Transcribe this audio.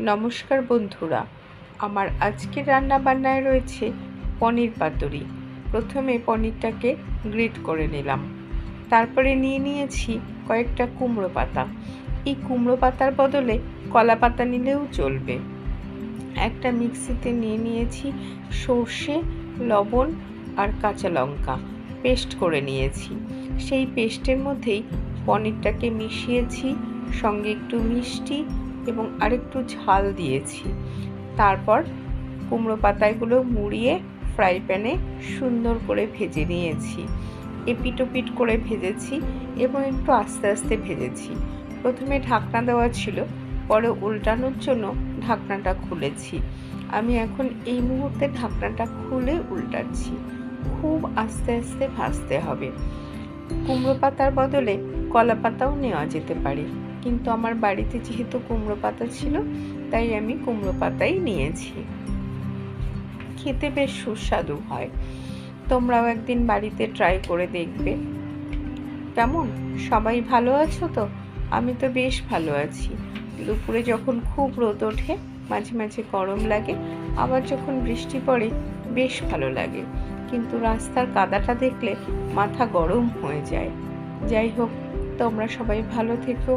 নমস্কার বন্ধুরা, আমার আজকের রান্নাবান্নায় রয়েছে পনির পাতুরি। প্রথমে পনিরটাকে গ্রেট করে নিলাম, তারপরে নিয়েছি কয়েকটা কুমড়ো পাতা। এই কুমড়ো পাতার বদলে কলা পাতা নিলেও চলবে। একটা মিক্সিতে নিয়েছি সর্ষে, লবণ আর কাঁচা লঙ্কা পেস্ট করে নিয়েছি। সেই পেস্টের মধ্যেই পনিরটাকে মিশিয়েছি, সঙ্গে একটু মিষ্টি এবং আরেকটু ঝাল দিয়েছি। তারপর কুমড়ো পাতাগুলো মুড়িয়ে ফ্রাই প্যানে সুন্দর করে ভেজে নিয়েছি। এপিট ওপিট করে ভেজেছি এবং একটু আস্তে আস্তে ভেজেছি। প্রথমে ঢাকনা দেওয়া ছিল, পরে উল্টানোর জন্য ঢাকনাটা খুলেছি। আমি এখন এই মুহূর্তে ঢাকনাটা খুলে উল্টাচ্ছি। খুব আস্তে আস্তে ভাজতে হবে। কুমড়ো পাতার বদলে কলা পাতাও নেওয়া যেতে পারে, কিন্তু আমার বাড়িতে যেহেতু কুমড়ো পাতা ছিল তাই আমি কুমড়ো পাতাই নিয়েছি। খেতে বেশ সুস্বাদু হয়। তোমরাও একদিন বাড়িতে ট্রাই করে দেখবে। কেমন, সবাই ভালো আছো তো? আমি তো বেশ ভালো আছি। দুপুরে যখন খুব রোদ ওঠে, মাঝে মাঝে গরম লাগে, আবার যখন বৃষ্টি পড়ে বেশ ভালো লাগে, কিন্তু রাস্তার কাদাটা দেখলে মাথা গরম হয়ে যায়। যাই হোক, তোমরা সবাই ভালো থেকো।